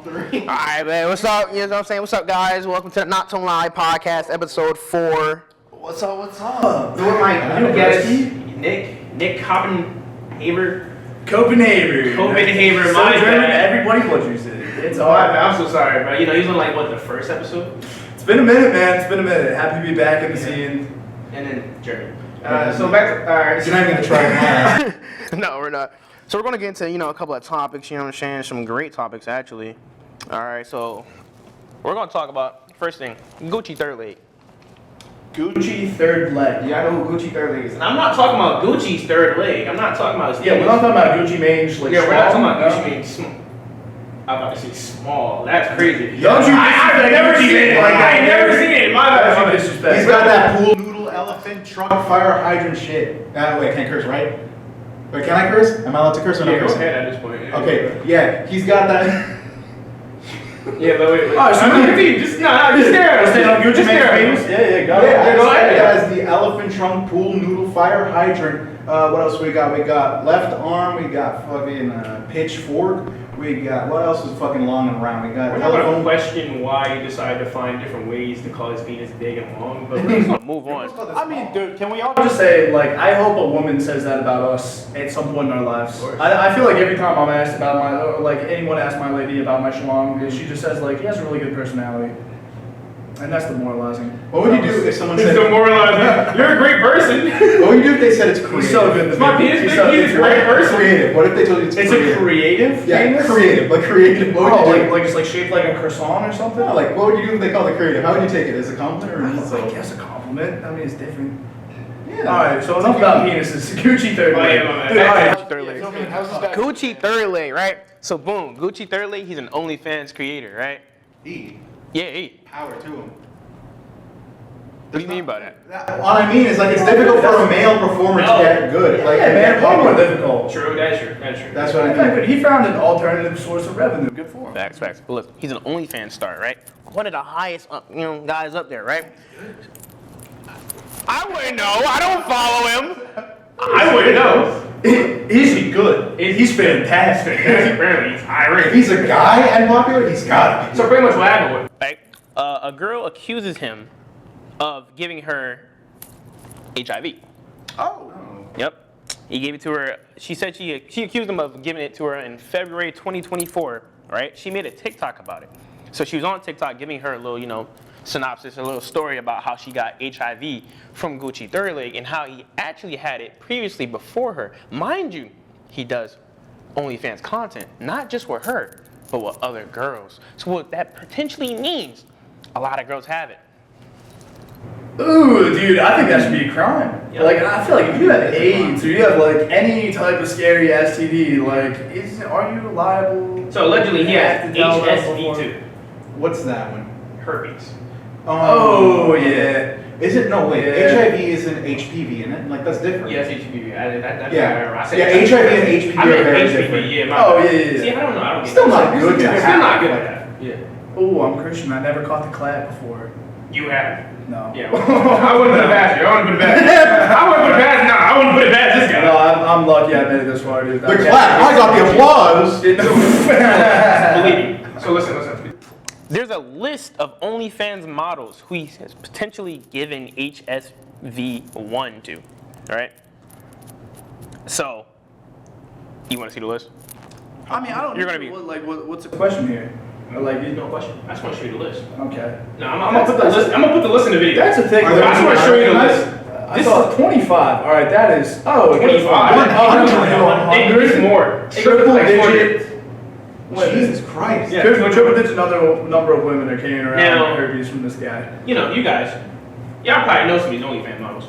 3. Alright, man. What's up? You know what I'm saying? What's up, guys? Welcome to the Not So Lie podcast, episode 4. What's up? Who am I? You guess. Nick Coppenhaver. Coppenhaver, my bad. Everybody butchers it. It's Oh, all right. I'm so sorry, bro. You know, he's on like what, the first episode? It's been a minute, man. It's been a minute. Happy to be back in the scene. And then Jeremy. So back to alright. You're not even gonna try it. No, we're not. So we're going to get into, a couple of topics, you know what I'm saying? Some great topics, actually. Alright, so we're going to talk about, first thing, Gucci third leg. Gucci third leg. Yeah, I know who Gucci third leg is. And I'm not talking about Gucci's third leg. I'm not talking about his Yeah, we're not talking about Gucci mange. Like, we're not talking about no? Gucci mange small. I'm about to say small. That's crazy. Don't you I've never seen it. like I ain't never seen it. My bad. Disrespect. He's got that pool noodle elephant truck fire hydrant shit. Wait, I can't curse, right? Wait, can I curse? Am I allowed to curse or not Yeah, go curse? ahead at this point. Yeah. Okay, yeah, he's got that. Yeah, but wait. Oh, so continue. Just stare at us. Stay on Gucci Just stare at mange. us. Yeah, go Yeah, ahead. go ahead. He has the elephant trunk pool noodle fire hydrant. What else we got? We got left arm. We got fucking pitchfork. We got what else is fucking long and round? We got We're not gonna telephone. question why you decided to find different ways to call his penis big and long, but We're just going to move on. I mean, dude, can we all just say, like, I hope a woman says that about us at some point in our lives. Of course. I feel like every time I'm asked about or like anyone asks my lady about my schlong, she just says, like, he has a really good personality. And that's demoralizing. What would you do if someone it's said? demoralizing. You're a great person. What would you do if they said it's creative? He's so good. It's my penis big. He's a great person. Creative. What if they told you it's It's creative? a creative Yeah, penis? creative. Like creative. What Oh, would you do? like it's like shaped like a croissant or something? No, like what would you do if they called it creative? How would you take it? As a compliment or just I like? guess a compliment. I mean, it's different. Yeah. Alright, so enough about penises. Gucci third Oh, leg. yeah, my bad. Dude, alright. Gucci third leg. How's this guy? Gucci third leg, right? So boom, Gucci third leg, he's an OnlyFans creator, right? Yeah, he. Power to him. What do you mean by that? What I mean is like it's difficult for a male performer to get good. Like Yeah, man, way more difficult. True, that's true. That's true. That's what I Yeah, mean. but he found an alternative source of revenue. Good for him. Facts. But look, he's an OnlyFans star, right? One of the highest, guys up there, right? I wouldn't know. I don't follow him. I wouldn't know. Is he good? He's fantastic. Apparently, he's high If rated. he's a guy and popular, he's got it. So pretty much what happened with. Right? A girl accuses him of giving her HIV. Oh. Yep. He gave it to her. She said she accused him of giving it to her in February 2024, right? She made a TikTok about it. So she was on TikTok giving her a little, synopsis, a little story about how she got HIV from Gucci third leg and how he actually had it previously before her. Mind you, he does OnlyFans content, not just with her, but with other girls. So what that potentially means, a lot of girls have it. Ooh, dude, I think that should be a crime. Yeah. Like, I feel like if you have AIDS or you have like any type of scary STD, like, are you liable? So allegedly he has to tell us HSV2, What's that one? herpes. Oh yeah. Is it? No, wait. Yeah. HIV isn't HPV, isn't it? Like, that's different. Yes, HPV. Yeah. I said Yeah, HIV and HPV I are meant very HPV. different. Yeah, my Oh, bad. yeah. See, I don't know. I don't get Still that. not good to It's have. still not good at that. Yeah. Oh, I'm Christian. I never caught the clap before. You have. No. Yeah. I wouldn't put it past you. I wouldn't put it past. I wouldn't put it past. No, I wouldn't put it past this guy. No, I'm lucky I made it this far, dude. The clap. I got the applause. Believe me. So listen. There's a list of OnlyFans models who he has potentially given HSV1 to, all right? So, you want to see the list? I mean, I don't. You're gonna be- What's the question here? Or like, There's no question. I just want to show you the list. okay. No, I'm gonna put the list. I'm gonna put the list in the video. That's the thing. Are there- I just want to show you the list. I saw 25. All right, that is 25. 100. There's more. It goes Triple like 400. digit. Jesus Christ. Yeah. Triple digit number of women are carrying around Now- herpes from this guy. You know, you guys, y'all probably know some of these OnlyFans models.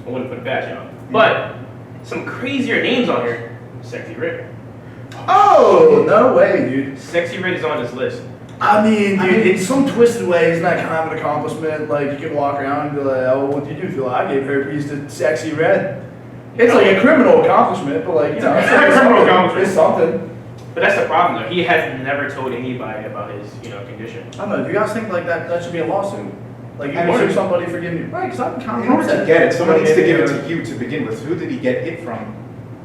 I wouldn't put it past y'all. But some crazier names on here. Sexy Red. Oh, no way, dude. Sexy Red is on this list. I mean, dude, in some twisted way, isn't that kind of an accomplishment? Like, you can walk around and be like, oh, what did you do? I gave herpes to Sexy Red. It's like a criminal accomplishment, but like, it's A like criminal something. accomplishment. It's something. But that's the problem though. He has never told anybody about his, condition. I don't know. If you guys think like that should be a lawsuit. Like, you I mean, sue somebody for giving you, right? Because I'm kind In of order to get it, someone needs to give it to you to begin with. Who did he get it from?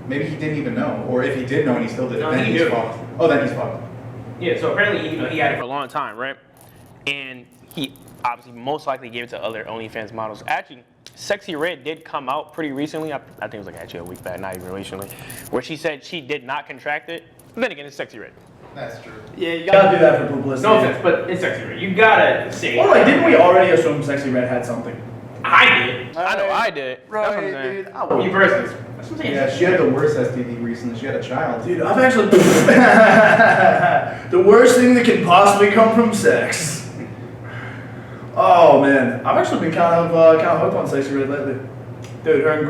Maybe he didn't even know, or if he did know and he still did it, No, then he he's knew. fucked. Oh, then he's fucked. Yeah, so apparently, you know, he had it for a long time, right? And he obviously most likely gave it to other OnlyFans models. Actually, Sexy Red did come out pretty recently. I think it was like actually a week back, not even recently, where she said she did not contract it. But then again, it's Sexy Red. That's true. Yeah, you gotta do that for publicity. No offense, but it's Sexy Red. You gotta say. Well, like, didn't we already assume Sexy Red had something? I did. I know I did. That's what I'm Right, saying. dude. I would. You personally. That's what I'm saying. Yeah, she had the worst STD recently. She had a child. Dude, I've actually the worst thing that can possibly come from sex. Oh man, I've actually been kind of hooked on Sexy Red lately. Dude, her and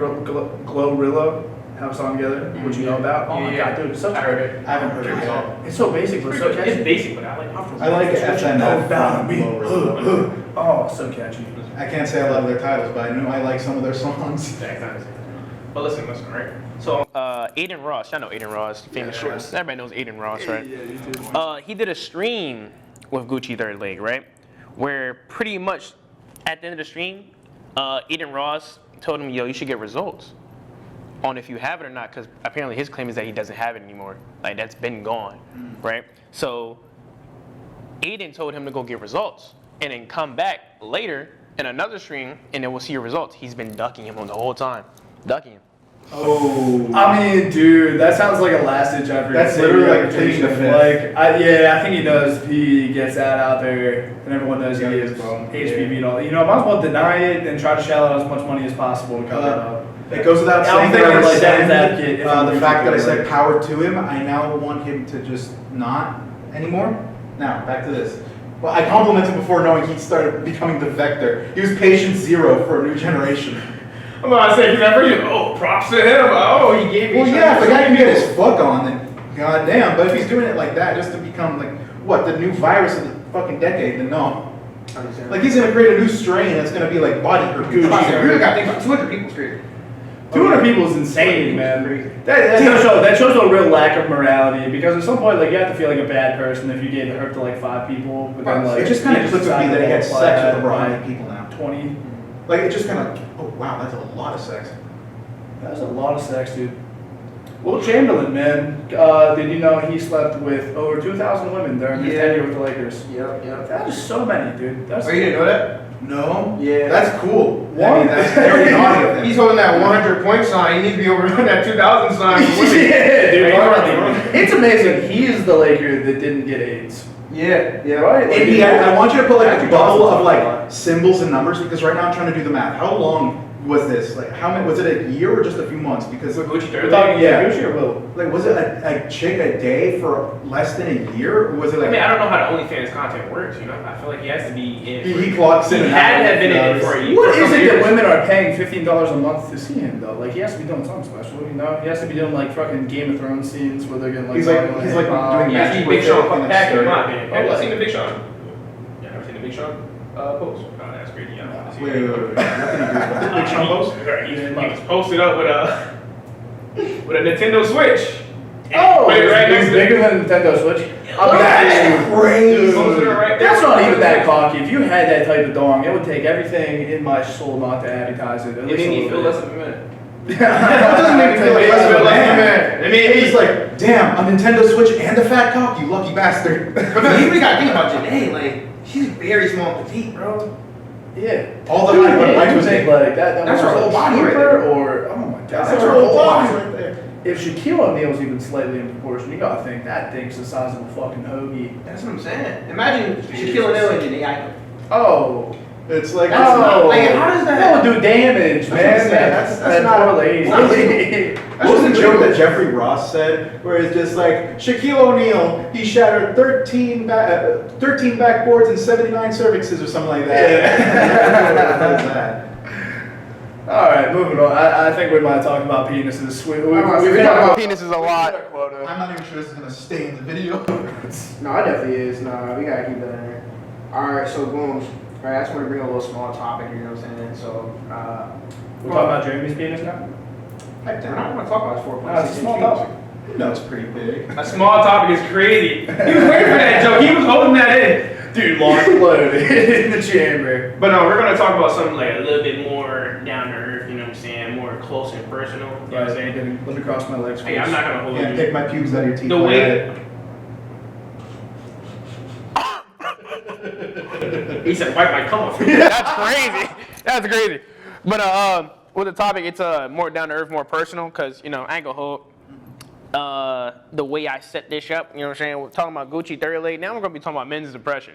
Glorilla have a song together, which you know about. Oh my god, dude, it's such I heard it. I haven't heard it yet. It's so basic, but so catchy. It's basic, but I like I like FNF. Down me. Glorilla. Oh, so catchy. I can't say I love their titles, but I know I like some of their songs. But listen, right? So, Aiden Ross, y'all know Aiden Ross, famous Yeah, shorts. Everybody knows Aiden Ross, right? Yeah, you too. He did a stream with Gucci Third Leg, right? Where pretty much at the end of the stream, Aiden Ross told him, yo, you should get results on if you have it or not, because apparently his claim is that he doesn't have it anymore. Like, that's been gone, right? So Aiden told him to go get results and then come back later in another stream and then we'll see your results. He's been ducking him on the whole time. Ducking him. Oh. I mean, dude, that sounds like a last ditch effort. That's literally like pleading the fifth. Like, I think he knows he gets that out there, and everyone knows he is HPV and all. You know, might as well deny it and try to shell out as much money as possible to cover it up. It goes without Yeah, I'm saying that I thinking like that is rescind, advocate if I'm the really fact that I good, said like- power to him. I now want him to just not anymore. Now, back to this. Well, I complimented him before knowing he started becoming the vector. He was patient zero for a new generation. I'm about to say, oh, props to him. Oh, he gave me. Well, yeah, if the guy can get his fuck on, then goddamn. But if he's doing it like that just to become like what the new virus of the fucking decade, then no. Like he's gonna create a new strain that's gonna be like body herpes. You really got to think about 200 people straight. 200 people is insane, man. That shows a real lack of morality because at some point, like, you have to feel like a bad person if you gave hurt to like 5 people. But then, like, It just kind of clicks with me that he had multiply sex that with over by 100 people now. 20. Like it just kind of, oh wow, that's a lot of sex. That's a lot of sex, dude. Will Chamberlain, man, did you know he slept with over 2,000 women during his tenure with the Lakers? Yep. That is so many, dude. That's Oh, you didn't know that? No. Yeah. That's cool. I What? mean, that's very naughty of him. He's holding that 100-point sign. He needs to be over on that 2,000 sign. yeah, dude. Right. It's amazing. He is the Laker that didn't get AIDS. Yeah. Right? And he had, I want you to put like a bubble of like symbols and numbers because right now I'm trying to do the math. How long was this? Like how many, was it a year or just a few months? Because With Gucci We're Third talking, Leg? yeah, Gucci or Will? like was it a chick a day for less than a year? Or was it I like mean, I don't know how the OnlyFans content works, you know? I feel like he has to be in. he clocks in He and had out to have been in of it for a year. What for a is couple it that years. women are paying $15 a month to see him though? Like he has to be doing something special, you know? He has to be doing like fucking Game of Thrones scenes where they're getting like He's like doing doing Yeah, magic see with Big Sean everything back in that's my stirred. opinion. Have you seen the Big Sean? Yeah, never seen the Big Sean post. Oh, that's crazy. Yeah, I've seen Wait, it. wait, wait, wait. What did he do? What did Big Sean post? He was posted up with a Nintendo Switch. Oh, Put it right it's next to bigger than Nintendo Switch. That's crazy. Posted it right there. That's not even that cocky. If you had that type of dong, it would take everything in my soul not to advertise it. At It least made a me little feel bit. less of a minute. That doesn't make me feel like less of a man. It made He's me like, damn, a Nintendo Switch and a fat cock, you lucky bastard. But you really gotta think about Janae. Like, she's very small and petite, bro. Yeah. All the Dude, hype, yeah, hype you was think taken. like that That's was her whole a body right keeper there. or oh my god. That's her whole body right there. If Shaquille O'Neal's even slightly in proportion, you gotta think that thing's the size of a fucking hoagie. That's what I'm saying. Imagine Shaquille O'Neal and Janae Aiko. Oh. It's like, That's not- like, how does That would do damage, what I'm man. saying, That's that's not- poor lady. What was the joke that Jeffrey Ross said, where it's just like, Shaquille O'Neal, he shattered 13 backboards and 79 cervixes or something like that. What was that? All right, moving on. I think we might talk about penises. We We talk about penises a lot. I'm not even sure this is going to stay in the video. No, it definitely is. No, we gotta keep that in there. Alright, so boom. Alright, I just want to bring a little small topic, you know what I'm saying? So, We're talking about Jeremy's penis now? I don't want to talk about his 4.6 No, it's a small topic. No, it's pretty big. A small topic is crazy. He was waiting for that joke. He was holding that in. Dude, locked and loaded in the chamber. But no, we're gonna talk about something like a little bit more down to earth. You know what I'm saying? More close and personal. You know what I'm saying? Let me cross my legs. Hey, I'm not gonna hold Can't you. take my pubes out of your teeth. The like way- that. He said, wipe my cum off. That's crazy. That's crazy. But with the topic, it's more down to earth, more personal, because, you know, I ain't gonna hold the way I set this up. You know what I'm saying? We're talking about Gucci third leg. Now we're gonna be talking about men's depression.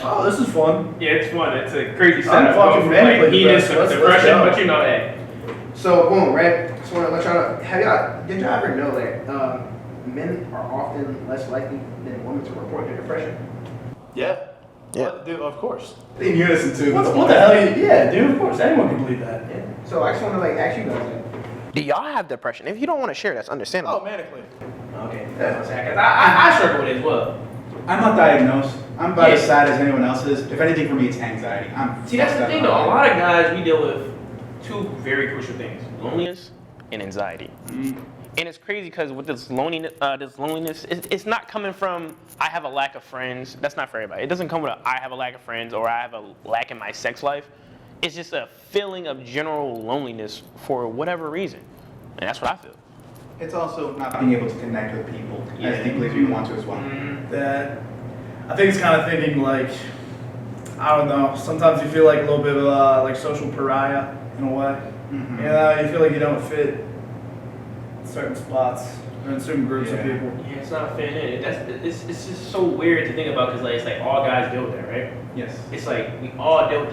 Oh, this is fun. Yeah, it's fun. It's a crazy I'm setup. fucking From, ready like, for heinous let's depression, go. but you know, hey. So boom, right? Just want to let y'all know. Did y'all ever know that men are often less likely than women to report their depression? Yeah. Yeah. Well, dude, of course. In unison too. What the hell? Yeah, dude. Of course, anyone can believe that. Yeah. So I just want to ask you guys. Do y'all have depression? If you don't want to share, that's understandable. Oh, manically. Okay, that's what I'm saying. 'Cause I struggle with it as well. I'm not diagnosed. I'm about as Yeah. sad as anyone else is. If anything, for me, it's anxiety. See, that's the thing though. A lot of guys, we deal with two very crucial things: loneliness And anxiety. And it's crazy because with this loneliness, it's not coming from I have a lack of friends. That's not for everybody. It doesn't come with I have a lack of friends or I have a lack in my sex life. It's just a feeling of general loneliness for whatever reason. And that's what I feel. It's also not being able to connect with people as deeply as you want to as well. That I think it's kind of thinking like, I don't know. Sometimes you feel like a little bit of like social pariah in a way. Mhm. You know, you feel like you don't fit certain spots or in certain groups of Yeah. people. Yeah, it's not fitting in. It's just so weird to think about because it's like all guys deal with that, right? Yes. It's like we all deal with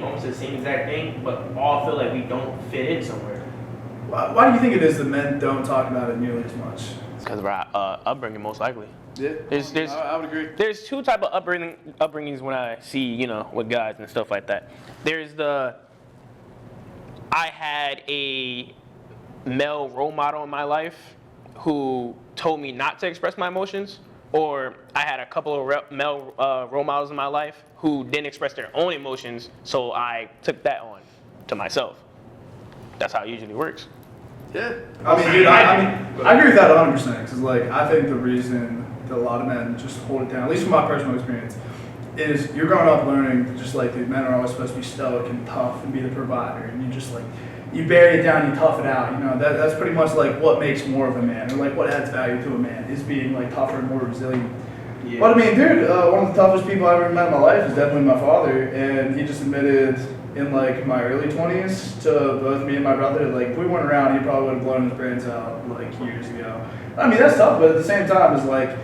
almost the same exact thing, but all feel like we don't fit in somewhere. Why do you think it is that men don't talk about it nearly as much? Because of our upbringing, most likely. Yeah, There's I would agree. There's two type of upbringings when I see, you know, with guys and stuff like that. There's I had a male role model in my life who told me not to express my emotions, or I had a couple of male role models in my life who didn't express their own emotions, so I took that on to myself. That's how it usually works. Yeah. I mean, dude, I agree with that 100%. Because, like, I think the reason that a lot of men just hold it down, at least from my personal experience, is you're growing up learning that just like, dude, men are always supposed to be stoic and tough and be the provider. And you just, like, you bury it down, you tough it out. You know, that's pretty much, like, what makes more of a man. Or, like, what adds value to a man is being, like, tougher and more resilient. Yeah. But, I mean, dude, one of the toughest people I ever met in my life is definitely my father. And he just admitted in like my early 20s to both me and my brother, like if we weren't around, he probably would have blown his brains out like years ago. I mean, that's tough, but at the same time, it's like,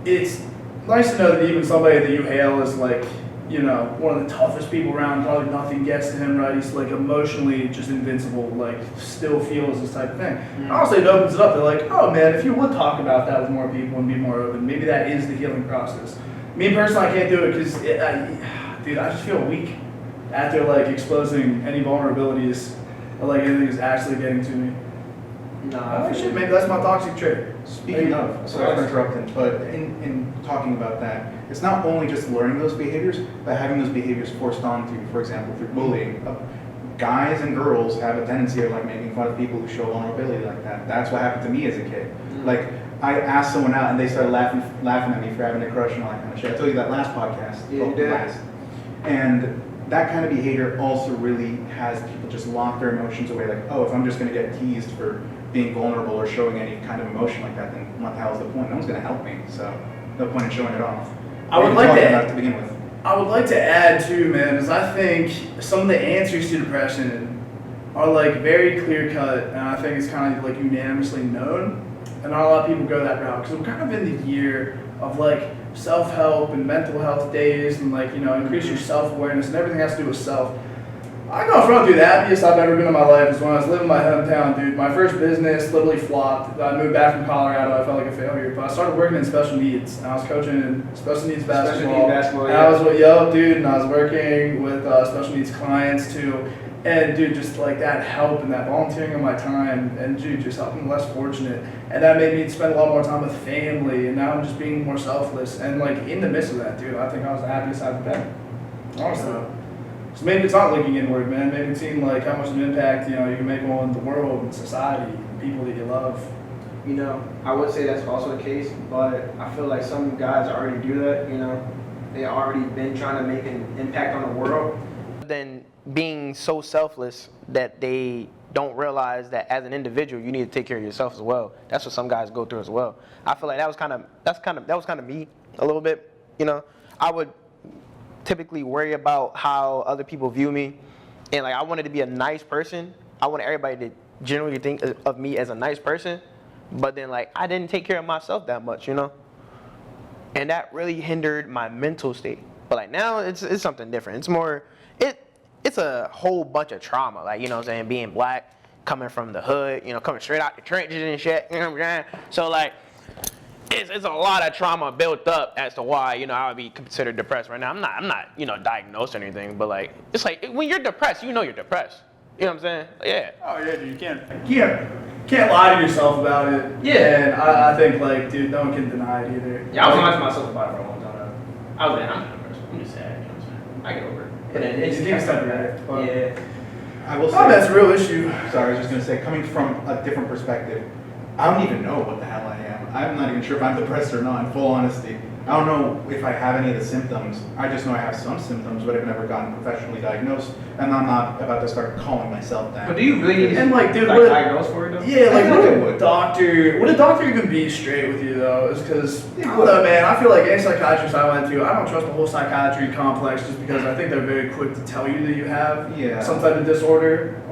it's nice to know that even somebody that you hail is like, you know, one of the toughest people around, probably nothing gets to him, right? He's like emotionally just invincible, like still feels this type of thing. Honestly, it opens it up. They're like, oh man, if you would talk about that with more people and be more open, maybe that is the healing process. Me personally, I can't do it because, dude, I just feel weak after like exposing any vulnerabilities or like anything is actually getting to me. Nah, Oh shit, maybe that's my toxic trait. Speaking of, sorry for interrupting, but in talking about that, it's not only just learning those behaviors, but having those behaviors forced onto you, for example, through bullying. Guys and girls have a tendency of like making fun of people who show vulnerability like that. That's what happened to me as a kid. Like, I asked someone out and they started laughing at me for having a crush and all that kind of shit. I told you that last podcast. Yeah, you did. Last. And that kind of behavior also really has people just lock their emotions away. Like, oh, if I'm just going to get teased for being vulnerable or showing any kind of emotion like that, then what the hell is the point? No one's going to help me, so no point in showing it off. I would Even like talking to- about it to begin with. I would like to add too, man, because I think some of the answers to depression are like very clear cut, and I think it's kind of like unanimously known, and not a lot of people go that route because we're kind of in the year of like self-help and mental health days and like, you know, increase your self-awareness and everything has to do with self. I go front through the happiest I've ever been in my life is when I was living in my hometown, dude. My first business literally flopped. I moved back from Colorado. I felt like a failure, but I started working in special needs. And I was coaching in special needs basketball. And I was with dude, and I was working with special needs clients too. And dude, just like that help and that volunteering of my time, and dude, just helping the less fortunate. And that made me spend a lot more time with family. And now I'm just being more selfless. And like in the midst of that, dude, I think I was the happiest I've been. Honestly. So maybe it's not looking inward, man. Maybe it's seeing like how much of an impact, you know, you can make on the world and society and people that you love. You know, I would say that's also the case, but I feel like some guys already do that, you know. They already been trying to make an impact on the world. Then being so selfless that they don't realize that as an individual you need to take care of yourself as well. That's what some guys go through as well. I feel like that was kind of me a little bit. You know, typically worry about how other people view me, and like I wanted to be a nice person. I wanted everybody to generally think of me as a nice person, but then like I didn't take care of myself that much, you know, and that really hindered my mental state. But like now it's something different. It's more it's a whole bunch of trauma, like, you know what I'm saying, being black, coming from the hood, you know, coming straight out the trenches and shit, you know what I'm saying? So like it's a lot of trauma built up as to why, you know, I would be considered depressed right now. I'm not, you know, diagnosed or anything, but like it's like when you're depressed, you know you're depressed. You know what I'm saying? Yeah. Oh yeah, dude, you can't lie to yourself about it. Yeah. And I think like, dude, no one can deny it either. Yeah, I was lying to myself about it for a long time. I was like, I'm not depressed. I'm just sad. You know what I'm saying? I get over it. But then it's Things start to react, but- Yeah. I will say. Oh, that's a real issue. Sorry, I was just gonna say, coming from a different perspective, I don't even know what the hell I am. I'm not even sure if I'm depressed or not, in full honesty. I don't know if I have any of the symptoms. I just know I have some symptoms, but I've never gotten professionally diagnosed, and I'm not about to start calling myself that. But do you really need to And like, dude, like, what? diagnosed for it though? Yeah, like I think I would would. a doctor even be straight with you though? Is because I don't know, man. I feel like any psychiatrist I went to, I don't trust the whole psychiatry complex just because I think they're very quick to tell you that you have some type of disorder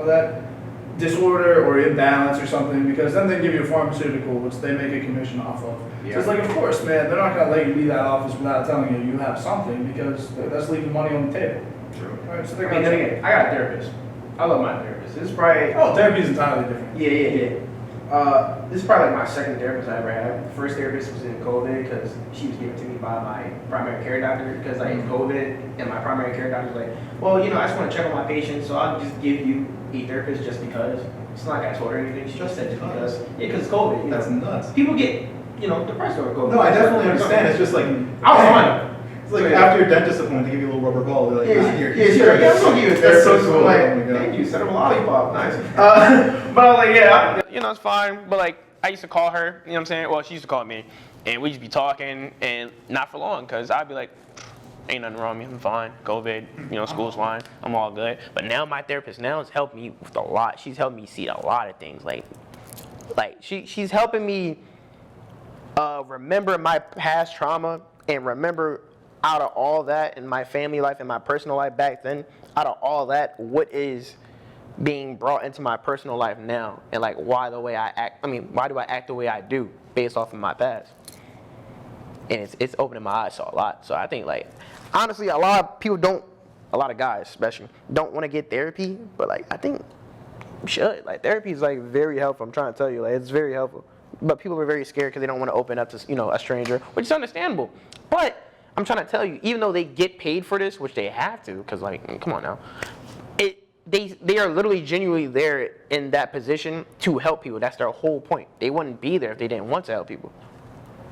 or imbalance or something, because then they give you a pharmaceutical which they make a commission off of. Yeah. So it's like, of course, man, they're not gonna let you leave that office without telling you you have something, because that's leaving money on the table. True. Right? So I they're mean, gonna then again, I got a therapist. I love my therapist. This is probably therapy is entirely different. Yeah. This is probably like my second therapist I ever had. The first therapist was in COVID because she was given to me by my primary care doctor, because like in COVID, and my primary care doctor was like, well, you know, I just want to check on my patients, so I'll just give you a therapist just because. It's not like I told her anything. She just said just because. Yeah, because it's COVID. You That's know. nuts. People get, you know, depressed over COVID. No, I definitely understand. It's just like, I was fine. it's like after your dentist appointment, they give you a little rubber ball. They're like, Yeah, here, yeah, here. yeah, I'm gonna give you a That's so therapist. cool. I'm like, Oh my God. thank you. Send him a lollipop. Nice. But I was like, yeah. You know, it's fine, but like I used to call her, you know what I'm saying? Well, she used to call me, and we'd just be talking, and not for long, because I'd be like, ain't nothing wrong with me, I'm fine, COVID, you know, school's fine, I'm all good. But now my therapist now has helped me with a lot. She's helped me see a lot of things. Like she's helping me remember my past trauma, and remember out of all that in my family life and my personal life back then, out of all that, what is being brought into my personal life now, and like why do I act the way I do based off of my past. And it's opening my eyes to a lot. So I think, like, honestly, a lot of people a lot of guys especially, don't want to get therapy, but like I think you should. Like, therapy is like very helpful. I'm trying to tell you, like, it's very helpful. But people are very scared because they don't want to open up to, you know, a stranger, which is understandable. But I'm trying to tell you, even though they get paid for this, which they have to, because like, come on now, they are literally genuinely there in that position to help people. That's their whole point. They wouldn't be there if they didn't want to help people.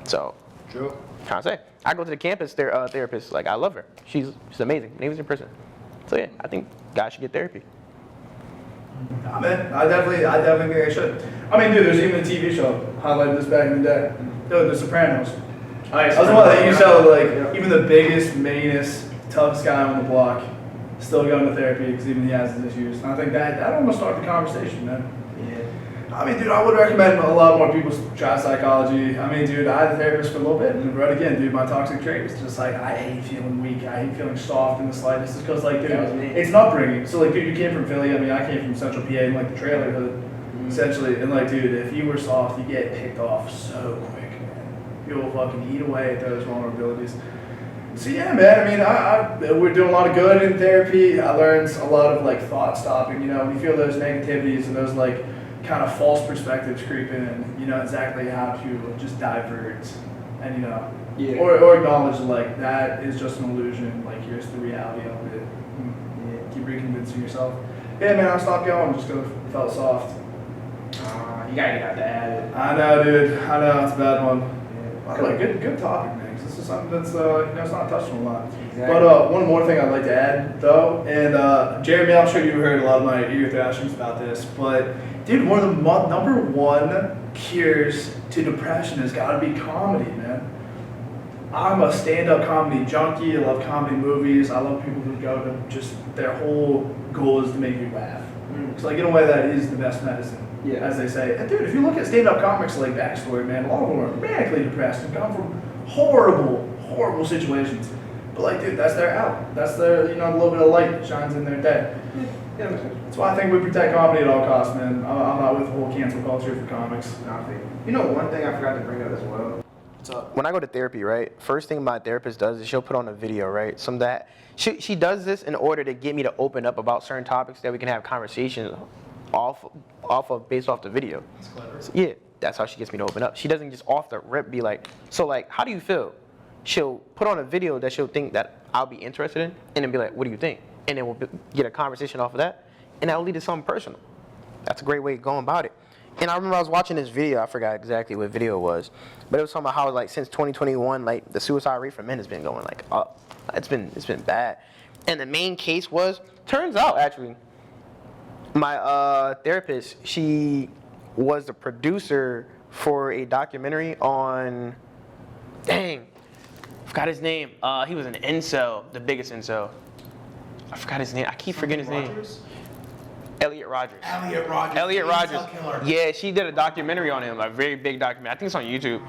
So, True. I'm trying to say, I go to the campus therapist. Like, I love her. She's amazing. Name's in person. So yeah, I think guys should get therapy. Nah, man, I definitely think they should. I mean, dude, there's even a TV show highlighted this back in the day. Dude, The Sopranos. I was the one that you saw, like, even the biggest, meanest, toughest guy on the block still going to therapy because even he has his issues. And I think that almost started the conversation, man. Yeah. I mean, dude, I would recommend a lot more people try psychology. I mean, dude, I had a therapist for a little bit, and right again, dude, my toxic trait was just like, I hate feeling weak. I hate feeling soft in the slightest. It's because, like, dude, That was me. it's an upbringing. So, like, dude, you came from Philly. I mean, I came from Central PA in, like, the trailer hood, essentially. And, like, dude, if you were soft, you get picked off so quick, man. You'll fucking eat away at those vulnerabilities. So yeah, man. I mean, we're doing a lot of good in therapy. I learned a lot of like thought stopping. You know, when you feel those negativities and those like kind of false perspectives creep in, you know exactly how to just divert, and you know, or acknowledge like that is just an illusion. Like here's the reality of it. Yeah. Keep reconvincing yourself. Yeah, man. I stopped going just because it felt soft. You gotta get out the habit. I know, dude. I know it's a bad one. Yeah. By the way, good topic, man. 'Cause this is something that's you know, it's not touched on a lot. Exactly. But one more thing I'd like to add, though, and Jeremy, I'm sure you heard a lot of my ear thrashings about this, but dude, one of the number one cures to depression has got to be comedy, man. I'm a stand-up comedy junkie. I love comedy movies. I love people who go to just their whole goal is to make you laugh. It's like in a way that is the best medicine. Yeah. As they say. And dude, if you look at stand-up comics like backstory, man, a lot of them are manically depressed and come from horrible situations. But like, dude, that's their out. That's their, you know, a little bit of light that shines in their day. Yeah, makes sense. That's why I think we protect comedy at all costs, man. I'm not with the whole cancel culture for comics. Nah, I think. You know, one thing I forgot to bring up as well. What's up? When I go to therapy, right, first thing my therapist does is she'll put on a video, right? She does this in order to get me to open up about certain topics that we can have conversations based off the video. That's clever. So, yeah, that's how she gets me to open up. She doesn't just off the rip be like, so like, how do you feel? She'll put on a video that she'll think that I'll be interested in, and then be like, what do you think? And then we'll get a conversation off of that, and that'll lead to something personal. That's a great way of going about it. And I remember I was watching this video, I forgot exactly what video it was, but it was talking about how like since 2021, like the suicide rate for men has been going like up. It's been bad. And the main case was, turns out actually, my therapist, she was the producer for a documentary on, dang, I forgot his name. He was an incel, the biggest incel. I forgot his name. I keep forgetting his name. Elliot Rodgers. Elliot Rodgers. Yeah, she did a documentary on him, a very big documentary. I think it's on YouTube.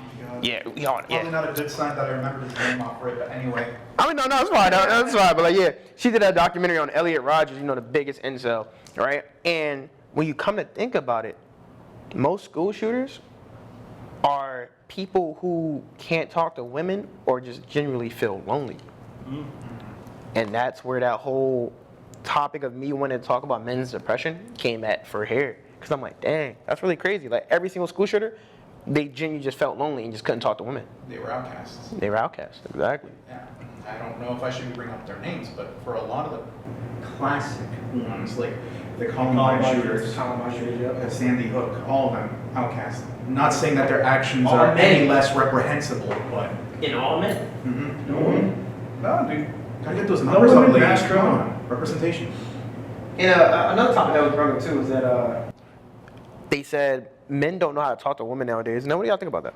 Yeah, Probably not a good sign that I remember his name off right, but anyway. I mean, no, it's fine. That's fine. But like, yeah, she did a documentary on Elliot Rodgers, you know, the biggest incel, right? And when you come to think about it, most school shooters are people who can't talk to women or just genuinely feel lonely. Mm-hmm. And that's where that whole topic of me wanting to talk about men's depression came at for here. Because I'm like, dang, that's really crazy. Like every single school shooter, they genuinely just felt lonely and just couldn't talk to women. They were outcasts. They were outcasts, exactly. Yeah. I don't know if I should bring up their names, but for a lot of the Classic. ones, like the Columbine shooters, Columbine shooters, yep. Sandy Hook, all of them outcasts. Not saying that their actions All are men. any less reprehensible, but. In all men. Mm-hmm. No, dude. Gotta get those numbers up, ladies. Mass Come crime. on. Representation. And another topic that was brought up too is that They said men don't know how to talk to women nowadays. Now, what do y'all think about that?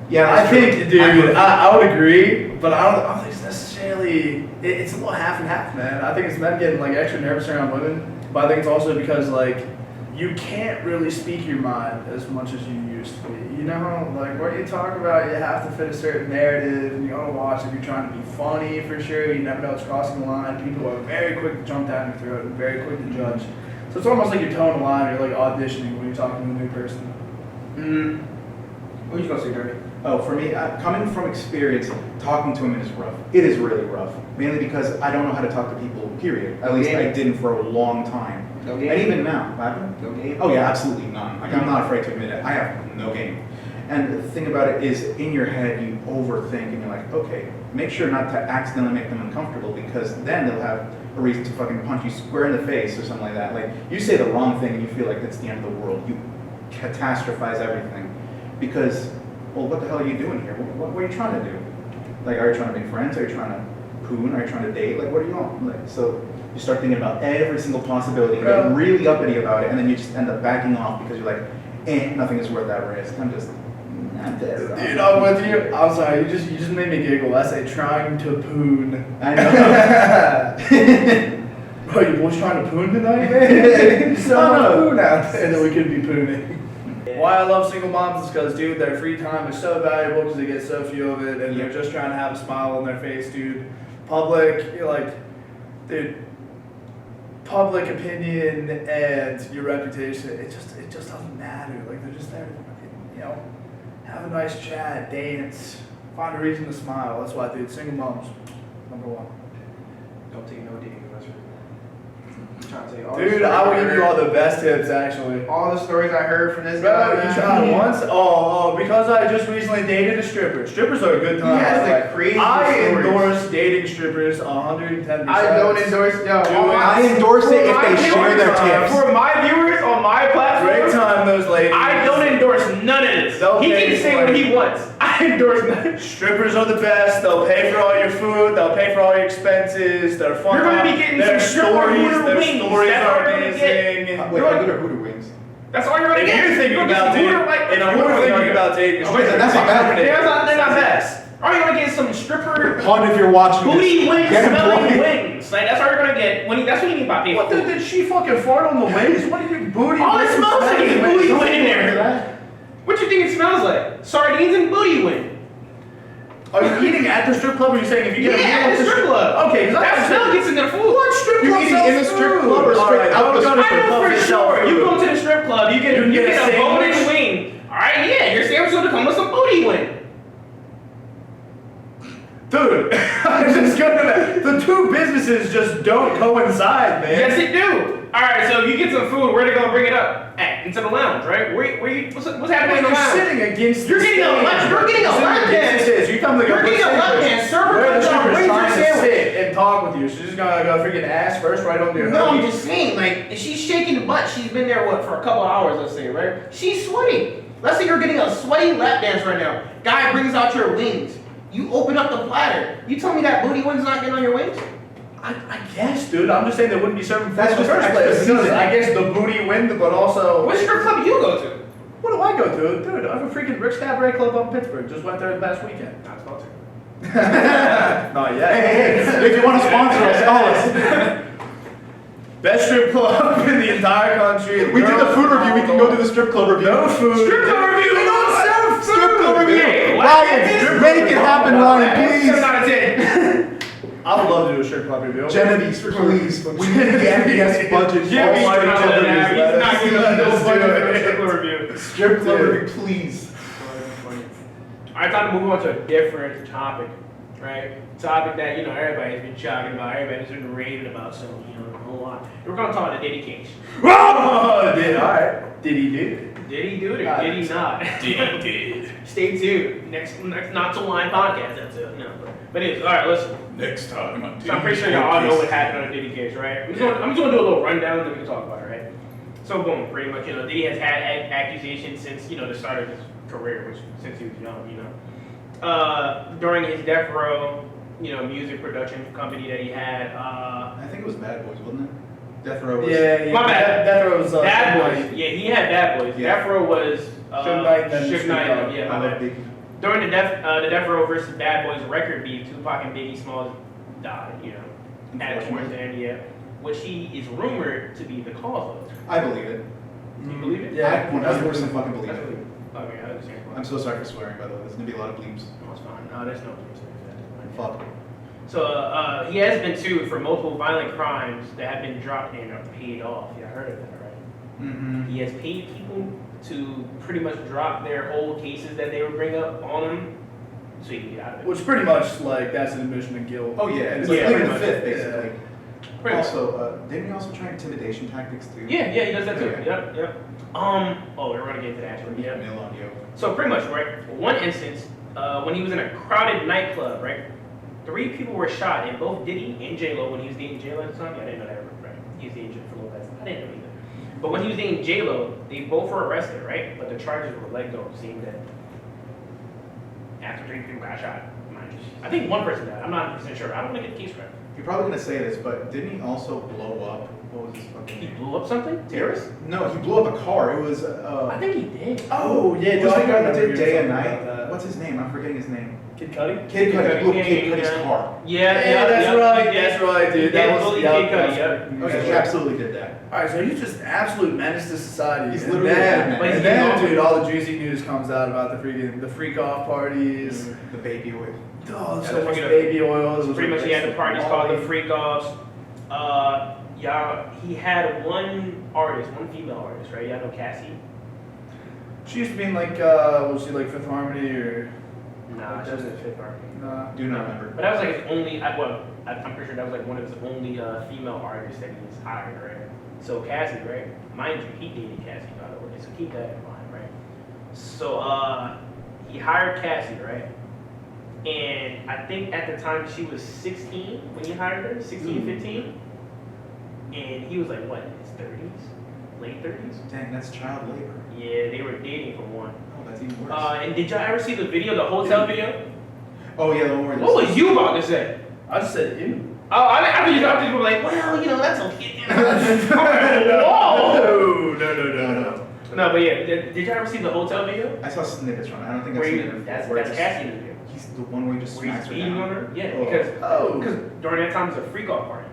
Yeah, I think, dude, I would agree, but I don't think it's necessarily, it's a little half and half, man. I think it's men getting like extra nervous around women, but I think it's also because like, you can't really speak your mind as much as you used to be. You know, like what you talk about, you have to fit a certain narrative, and you gotta watch if you're trying to be funny for sure. You never know what's crossing the line. People are very quick to jump down your throat and very quick to judge. So it's almost like you're towing the line, you're like auditioning when you're talking to a new person. what are you gonna say, Jeremy? Oh, for me, coming from experience, talking to women is rough. It is really rough. Mainly because I don't know how to talk to people, period. At least I didn't for a long time. No game? And even now. What happened? No game? Oh yeah, absolutely none. Like, I'm not afraid to admit it. I have no game. And the thing about it is, in your head, you overthink and you're like, okay, make sure not to accidentally make them uncomfortable, because then they'll have a reason to fucking punch you square in the face or something like that. Like, you say the wrong thing and you feel like that's the end of the world. You catastrophize everything. Because, well, what the hell are you doing here? What are you trying to do? Like, are you trying to make friends? Are you trying to poon? Are you trying to date? Like, what are you on? Like, so you start thinking about every single possibility and get really uppity about it, and then you just end up backing off because you're like, nothing is worth that risk. I'm dead. Dude, I'm with you. I'm sorry, you just made me giggle. I say trying to poon. I know. Bro, you boys trying to poon tonight, man? So poon out there that we could be pooning. Why I love single moms is because, dude, their free time is so valuable because they get so few of it, and they're just trying to have a smile on their face, dude. Public, you're like, dude, public opinion and your reputation, it just doesn't matter. Like, they're just there to, you know, have a nice chat, dance, find a reason to smile. That's why, dude, single moms, number one. Don't take no dating advice. I'm trying to tell you all Dude, I will give you all the best tips, actually. all the stories I heard from this Bro, guy. you tried once? Oh, because I just recently dated a stripper. Strippers are a good time. He has the Like, craziest I stories. endorse dating strippers 110%. I don't endorse. Yo, I endorse it if they share their tips. For my viewers on my platform, Great time, those ladies. I don't endorse none of this. They'll He pay can say for what it. he wants. I endorse none. Strippers are the best. They'll pay for all your food. They'll pay for all your expenses. They're fun. You're gonna be getting their some stripper stories. Hooter Their wings. stories That's are all you're gonna get. amazing. Wait, I get Hooter wings. That's all you're gonna If get. you're thinking You're gonna about get some dating, Hooter, like, and if you're thinking about dating, Oh, wait, that's not bad. they're not bad. Are you gonna get some stripper Pun if you're watching booty this. wings Get smelling employed. wings? Like that's all you're gonna get. That's what you mean by being. What did she fucking fart on the wings? What did you booty? All it wings smells like is smell? booty wing in there. What you think it smells like? Sardines and booty wing. Are you eating at the strip club, or are you saying if you get a meal at the strip club. Okay, because That still gets in their food. What strip You're club eating sells in the strip food? club or straight Alright, out the don't go to strip strip I know club, for they sell sure. You food. go to the strip club, you get You a get a golden sandwich? wing. All right, yeah, your sandwich will come with some booty wing. Dude, I'm just gonna. The two businesses just don't coincide, man. Yes, it do. All right, so if you get some food, where they gonna bring it up? Into the lounge, right? What's happening in the You're lounge? sitting against. You're the getting a stage. lunch. You're getting a Sitting lap against dance. the stage. You tell me to go You're put getting a lap sandwich. dance. Server Where the comes out, stripper's brings your trying to sandwich. sit and talk with you. She's just gonna go freaking ass first, right on your No, I'm hoodie. just saying, like, if she's shaking the butt, she's been there, what, for a couple hours, let's say, right? She's sweating. Let's say you're getting a sweaty lap dance right now. Guy brings out your wings. You open up the platter. You tell me that booty wing's not getting on your wings? I guess, dude. I'm just saying they wouldn't be serving food That's in the just first extra place. Because seasoning. I guess the booty win, but also. What strip club do you go to? What do I go to? Dude, I have a freaking Rick's Cabaret Club up in Pittsburgh. Just went there last weekend. Not sponsored. Not yet. Hey, if you want to sponsor us, call us. Best strip club in the entire country. We did the food review. We can go do the strip club review. No food. Strip club review. They don't serve food. Strip club review. Hey, Ryan, make it happen, Ryan, please. 7 out of 10. I would love to do a strip club review. Genevieve, please. We need the MBS budget. Yeah, All he's strip not club gonna have- reviews. he's not giving us no Let's do budget for it. a strip club review. Strip club Dude. review, please. I thought to move on to a different topic, right? Topic that, you know, everybody's been talking about, everybody's been raving about, so, you know, a whole lot. We're gonna talk about the Diddy case. Oh, did alright. Did he do? Did he do it or did he not? Did he? Stay tuned. Next Not So Line podcast episode. No, but anyways, alright, listen. Next time on So I'm pretty sure y'all all know what happened on the Diddy case, right? I'm just gonna do a little rundown and then we can talk about it, right? So boom, pretty much, you know, Diddy has had accusations since, you know, the start of his career, which since he was young, you know. During his Death Row, you know, music production company that he had, I think it was Bad Boys, wasn't it? Death Row was. Yeah. My bad. Death Row was. Bad Boys. Yeah, he had Bad Boys. Yeah. Death Row was Suge Knight and Suge Snoop Knight. Dogg. Yeah, I my love bad. Biggie. During the Death Row versus Bad Boys record beef, Tupac and Biggie Smalls died. You know, at towards the end, yeah, which he is rumored to be the cause of. I believe it. Do you believe it? Yeah. I 100% fucking believe That's it. what okay, I understand. I'm so sorry for swearing, by the way. There's gonna be a lot of bleeps. No, it's fine. No, there's no reason. Fuck. So he has been sued for multiple violent crimes that have been dropped and are paid off. Yeah, I heard of that, right? Mm-hmm. He has paid people to pretty much drop their old cases that they would bring up on him, so he can get out of it. Which pretty much like that's an admission of guilt. Oh yeah, it's Yeah, like pretty the much. fifth, basically. Pretty much. Also, didn't he also try intimidation tactics too? Yeah, he does that too. Okay. Yep. Oh, we're gonna get into that actually. Yep. Mill on you. So pretty much, right? One instance, when he was in a crowded nightclub, right? 3 people were shot, and both Diddy and J-Lo, when he was dating J-Lo at the time, yeah, I didn't know that, right? He was dating Jennifer Lopez. I didn't know either. But when he was dating J-Lo, they both were arrested, right? But the charges were let go, seeing that after 3 people got shot. I think 1 person died. I'm not 100% sure. I don't want to get the case right. You're probably gonna say this, but didn't he also blow up? What was his fucking He name? blew up something? Terrorist? No, he blew up a car. It was. I think he did. Oh yeah, It was the I guy that remember did Day and something Night. about that. What's his name? I'm forgetting his name. Kid Cudi? Kid Cudi. He blew up Yeah, Kid yeah, Cudi's yeah. car. Yeah, That's right, dude. He That did was bully yeah, Kid Cudi, that's- yeah. Okay, he absolutely did that. Alright, so he's just an absolute menace to society. He's And literally then, a menace. and then, dude, all the juicy news comes out about the freak off parties. The baby oil. Oh, Yeah, so that's much what baby oil. So pretty much he had the parties called the Freak Offs. He had one female artist, right? Y'all know Cassie? She used to be in like, was she like Fifth Harmony or? Nah, she wasn't Fifth Harmony. Nah. Do not remember. But that was like his only, I'm pretty sure that was like one of his only female artists that he's hired, right? So Cassie, right? Mind you, he dated Cassie, by the way, so keep that in mind, right? So he hired Cassie, right? And I think at the time she was 16 when he hired her, 16, 15. And he was like, what, in his 30s? Late 30s? Dang, that's child labor. Yeah, they were dating for one. Oh, that's even worse. And did y'all ever see the video, the hotel video? Oh yeah, the one where What was you about to say? I just said you. Oh, I think you were like, well, you know, that's okay. Whoa! No. No, but yeah, did you ever see the hotel video? I saw snippets from it. I don't think I've Where seen you, it. that's where it's- Cassie in the video. He's the one where he just Where he's smacks her beating down. on her? Yeah, Oh. because during that time it was a freak off party.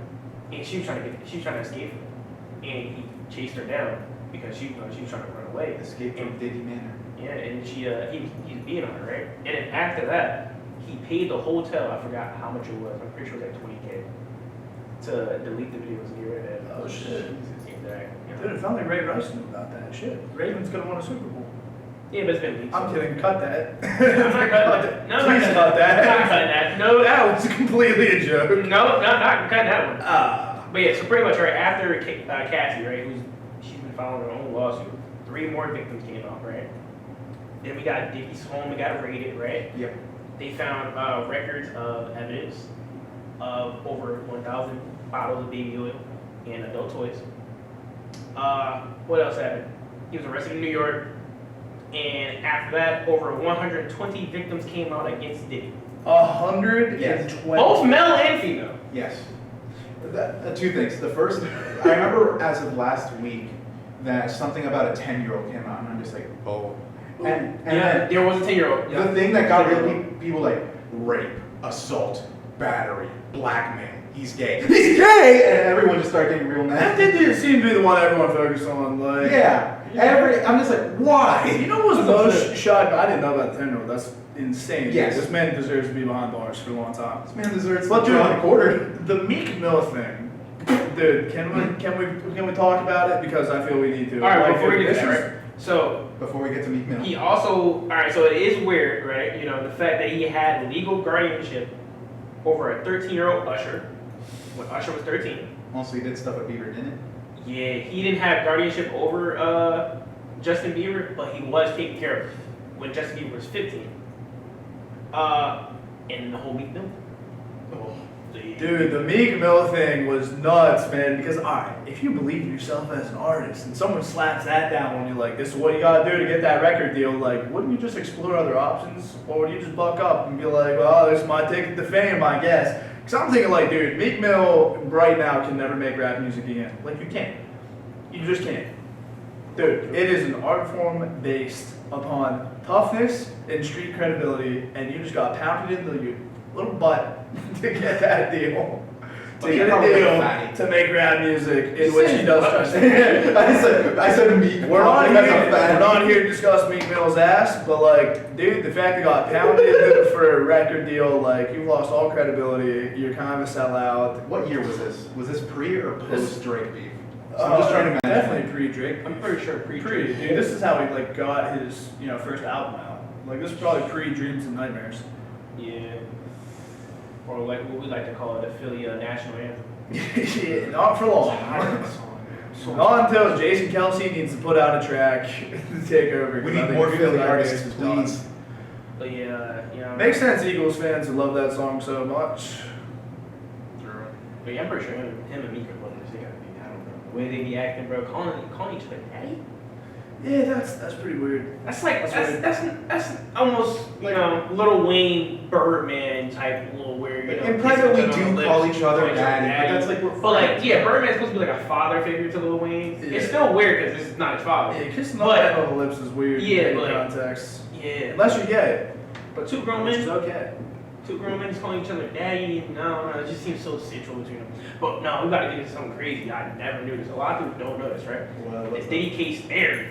And she was trying to escape him. And he chased her down because she was trying to run away. Escape from Diddy Manor. Yeah, and he was beating on her, right? And then after that, he paid the hotel, I forgot how much it was, I'm pretty sure it was like $20K, to delete the videos and get rid of it. Oh, shit. Yeah. Dude, if only Ray Rice knew about that shit. Ravens could have won a Super Bowl. Yeah, but it's been leaked. I'm kidding. Cut that. I'm not cutting that. No, I'm not Please cutting cut that. I'm not cutting that. No, That was completely a joke. no, not cutting that one. Ah. But yeah, so pretty much right after Cassie, right, she's been filing her own lawsuit. 3 more victims came out, right? Then we got Diddy's home, we got raided, right? Yep. They found records of evidence of over 1,000 bottles of baby oil and adult toys. What else happened? He was arrested in New York, and after that, over 120 victims came out against Diddy. 120. Both male and female. Yes. Two things. The first, I remember as of last week that something about a 10-year-old came out, and I'm just like, oh. And Yeah, then there was a 10-year-old. the thing that got real people like rape, assault, battery, blackmail. He's gay. He's gay, and everyone just started getting real That mad. didn't seem to be the one everyone focused on. Like, Yeah. I'm just like, why? You know what was most shocking? I didn't know about the 10-year-old. That's insane. Yes. This man deserves to be behind bars for a long time. This man deserves But to dude, draw the quarter. the Meek Mill thing, dude. Can we talk about it? Because I feel we need to. All right, Like, before we get this to that, is- right? So Before we get to Meek Mill. he also, all right, so it is weird, right? You know, the fact that he had legal guardianship over a 13-year-old Usher when Usher was 13. Also, he did stuff with Bieber, didn't Yeah, he didn't have guardianship over Justin Bieber, but he was taken care of when Justin Bieber was 15. And the whole Meek Mill. Dude, the Meek Mill thing was nuts, man. Because, alright, if you believe in yourself as an artist and someone slaps that down on you, like, this is what you gotta do to get that record deal, like, wouldn't you just explore other options? Or would you just buck up and be like, well, this is my ticket to fame, I guess? Because I'm thinking, like, dude, Meek Mill right now can never make rap music again. Like, you can't. You just can't. Dude, it is an art form based upon toughness and street credibility, and you just got pounded into your little butt to get that deal. To get a deal to make rap music in which he does touch the I said Meek. We're not That's here. a bad We're not here to discuss Meek Mill's ass, but like, dude, the fact that got pounded for a record deal, like, you've lost all credibility. You're kind of a sellout. What year was this? Was this pre or post Drake beef? So I'm just trying to imagine. Definitely pre-Drake. I'm pretty sure Pre, dude. This is how he like got his first album out. Like, this is probably pre-Dreams and Nightmares. Yeah. Or like what we like to call it, the Philly national anthem. Yeah, not for long. Not until Jason Kelsey needs to put out a track to take over. We 'cause I need think more Philly Nightmares artists, is done. please. But yeah, Makes sense, Eagles fans who love that song so much. But yeah, I'm pretty sure him and Meek are brothers. They gotta be. I don't know. The way they be acting, bro, calling each other daddy. Yeah, that's pretty weird. That's like That's that's almost Lil Wayne Birdman type little weird. In private, we do call each other daddy, but that's like we're But like, friends. yeah, Birdman's supposed to be like a father figure to Lil Wayne. Yeah. It's still weird because this is not his father. Yeah, kissing But- on the lips is weird Yeah, in but- context. Yeah, Unless you're gay, but two grown which is men, okay. just calling each other daddy. No, it just seems so central between them. But no, we gotta get into something crazy. I never knew this. A lot of people don't know this, right? Well, It's Diddy case theory,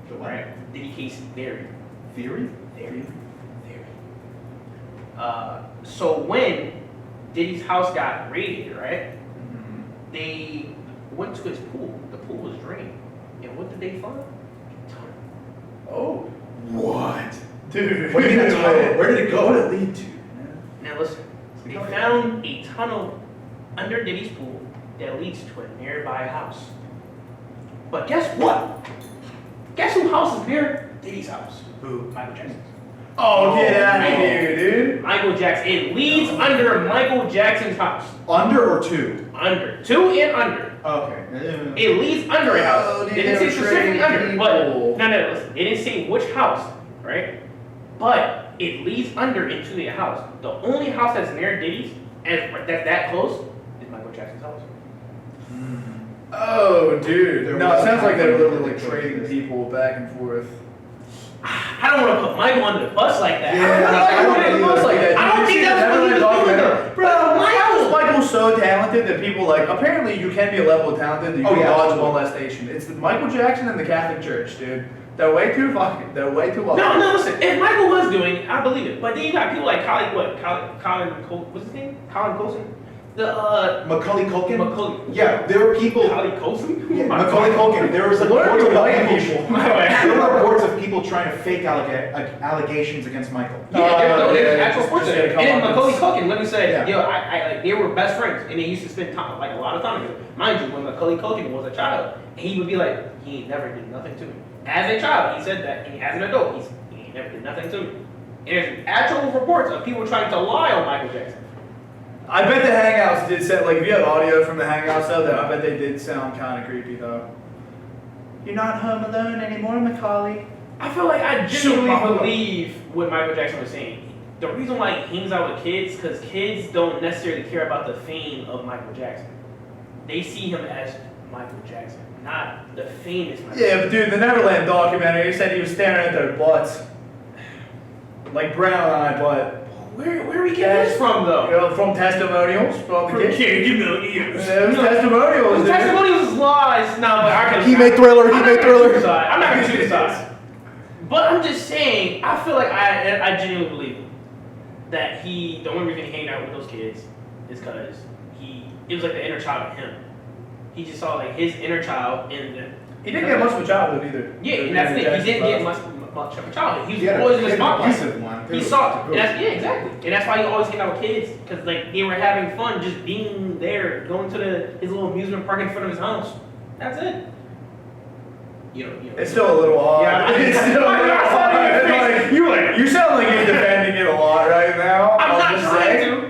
the what? right? Diddy case theory. Theory? Theory. So when Diddy's house got raided, right? They went to his pool. The pool was drained. And what did they find? A tunnel. Oh, What? dude. What do you mean a tunnel? Where did it go? What did it lead to? Now listen, they found a tunnel under Diddy's pool that leads to a nearby house. But guess what? Guess whose house is near Diddy's house? Who? Michael Jackson's. Oh, get out of no. here, dude. Michael Jackson. It leads under Michael Jackson's house. Under or two? Under. To and under. Okay. It leads under a house. Oh, It dude, didn't say they're specifically trading under, but people. no, listen. It didn't say which house, right? But it leads under into the house. The only house that's near Diddy's, that's that close, is Michael Jackson's house. Oh, dude. There No, was it sounds like they're a time literally when like they trading did people back and forth. I don't want to put Michael under the bus like that. Yeah, I don't think I don't like that. I don't think that's what he was doing though. Bro, how is Michael so talented that people like, apparently you can be a level of talented that you Oh, can yeah, dodge absolutely. molestation. It's the Michael Jackson and the Catholic Church, dude. They're way too fucking. They're way too. No, listen. If Michael was doing it, I believe it. But then you got people like Colin, what's his name? Colin Colson? Macaulay Culkin? Macaulay. Yeah, there were people. Colin Colson? Yeah, Macaulay Culkin. There was like What are reports the of white people. people? There were reports of people trying to fake allegations against Michael. There's actual just reports of get it. a And then couple Macaulay Culkin literally said, Yeah. yo, I like they were best friends, and they used to spend time, like a lot of time together. Mind you, when Macaulay Culkin was a child, he would be like, he ain't never did nothing to me. As a child, he said that, and as an adult, he ain't never did nothing to me. And there's actual reports of people trying to lie on Michael Jackson. I bet the Hangouts did sound like if you have audio from the Hangouts though, that I bet they did sound kind of creepy though. You're not home alone anymore, Macaulay. I feel like I genuinely Shoot, believe what Michael Jackson was saying. The reason why he hangs out with kids, because kids don't necessarily care about the fame of Michael Jackson. They see him as Michael Jackson, not the famous Michael Yeah, but dude, the Neverland documentary, he said he was staring at their butts. Like brown-eyed butt. Where are we getting this from, though? You know, from testimonials from the kids. Testimonials. Yeah, it was testimonials, dude. Testimonials is lies. No, but I can. He made Thriller. I'm not gonna choose sides. But I'm just saying, I feel like I genuinely believe that the only reason he hanged out with those kids is because it was like the inner child of him. He just saw like his inner child in them. He didn't get much of a childhood either. Yeah, and that's the thing. He didn't get much of a childhood. He was had always a in the spotlight. one. He saw, and that's, yeah, exactly. And that's why he always hang out with kids, because like they were having fun just being there, going to his little amusement park in front of his house. That's it. You know. It's still a little odd. Yeah, it's still a little odd. You sound like you're defending it a lot right now. I'm not just trying saying. to.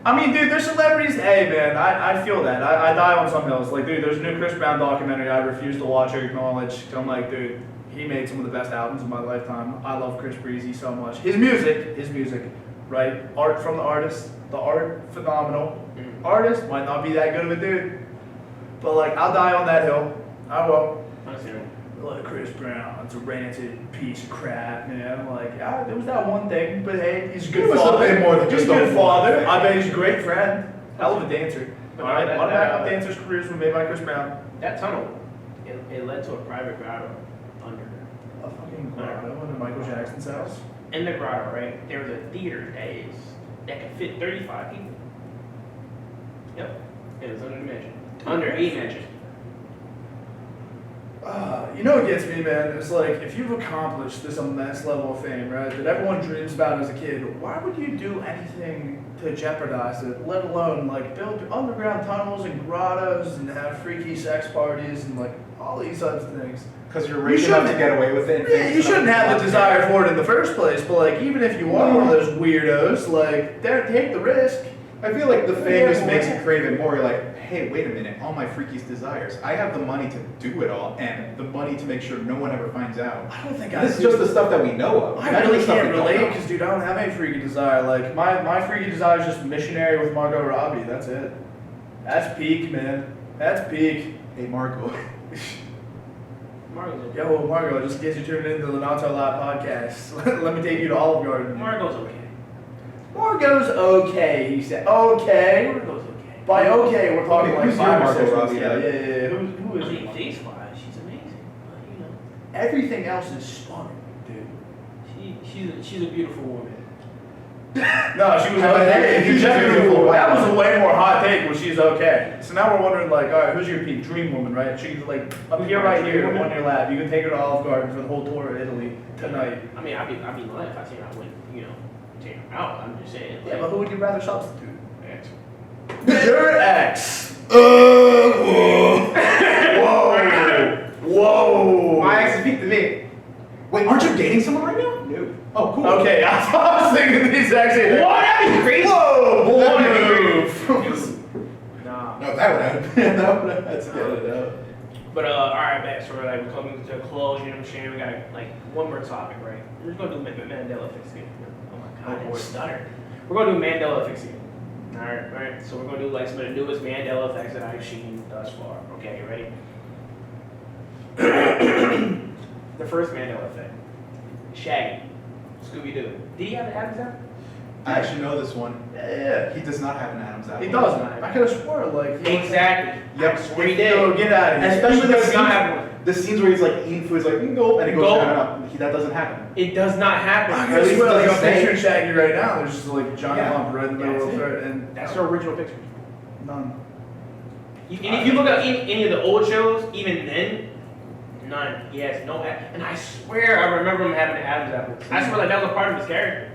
I mean, dude, there's celebrities. Hey, man, I feel that. I die on some hills. Like, dude, there's a new Chris Brown documentary I refuse to watch or acknowledge. I'm like, dude, he made some of the best albums of my lifetime. I love Chris Breezy so much. His music, right? Art from the artist. The art, phenomenal. Artist might not be that good of a dude. But, like, I'll die on that hill. I will. Like Chris Brown, it's a rancid piece of crap, man. Like, yeah, there was that one thing, but hey, he's a good was father. something more than He's just a good a father. I bet he's a great friend. Hell of a dancer. But All right, that- a lot of that- backup dancers' careers were made by Chris Brown. That tunnel, it led to a private grotto under. A fucking grotto under Michael Jackson's house. In the grotto, right, there was a theater that could fit 35 people. Yep, it was under the mansion. Under a mansion. You know what gets me, man? It's like, if you've accomplished this immense level of fame, right, that everyone dreams about as a kid, why would you do anything to jeopardize it, let alone, like, build underground tunnels and grottos and have freaky sex parties and, like, all these types of things? Because you're rich enough to get away with it. Yeah, you shouldn't have the desire for it in the first place, but, like, even if you are one of those weirdos, like, take the risk. I feel like the fame just makes you crave it more. You're like, hey, wait a minute, all my freakiest desires. I have the money to do it all, and the money to make sure no one ever finds out. I don't think This is just the stuff that we know of. I Imagine really the stuff can't we don't relate know. because, dude, I don't have any freaky desire. Like, my freaky desire is just missionary with Margot Robbie. That's it. That's peak, man. That's peak. Hey, Marco. Margot's okay. Yo, Margot, just in case you tuned into the Not So Loud podcast, let me take you to Olive Garden. Margot's okay. Margot's okay, he said. Okay. Margot's okay. By okay, we're talking like Who's your 5 or Margot 6 Robbie, Yeah. yeah. Who I is mean, he? face-wise, she's amazing. But, you know, Everything else is stunning, dude. she's a beautiful woman. No, she was How about okay. that? If you check her Beautiful before, white that was a woman. way more hot take when she's okay. So now we're wondering, like, all right, who's your peak dream woman, right? She could, like, appear right here on your lap. You can take her to Olive Garden for the whole tour of Italy tonight. I mean, I'd be lying if I said I wouldn't, you know, take her out. I'm just saying. Yeah, but who would you rather substitute? Ex. Your ex. Whoa. My ex is beat to me. Wait, aren't you dating someone right now? No. Oh, cool. Okay, I was thinking the exact same thing. What? That'd be crazy. Whoa, bold That'd be move. Nah. No, that would happen. That would happen. Let's get it out. But all right, back. So we're like we're coming to a close. You know what I'm saying? We got like one more topic, right? We're just gonna do Mandela effects again. Oh my god, Oh, boy. I stuttered. We're gonna do Mandela effects again. All right. So we're gonna do like some of the newest Mandela effects that I've seen thus far. Okay, you ready? The first Mandela effect. Shaggy, Scooby Doo. Did he have an Adam's apple? I actually know this one. Yeah, He does not have an Adam's apple. he doesn't. I could have sworn, like. Exactly. Yep. I swear he did. Yo, get out of here. Especially He the does scene. not have one. The scenes where he's like eating food, he's like, go, and it goes Go. down and up. That doesn't happen. It does not happen. I Or at least swear, like, it I'm doesn't say. picturing Shaggy right now. There's just like a giant Yeah. lump right in the middle That's of it. it, and That's the original picture. none. And if you look at any of the old shows, even then, none. He has no. And I swear, I remember him having Adam's apple. I swear, like that was a part of his character.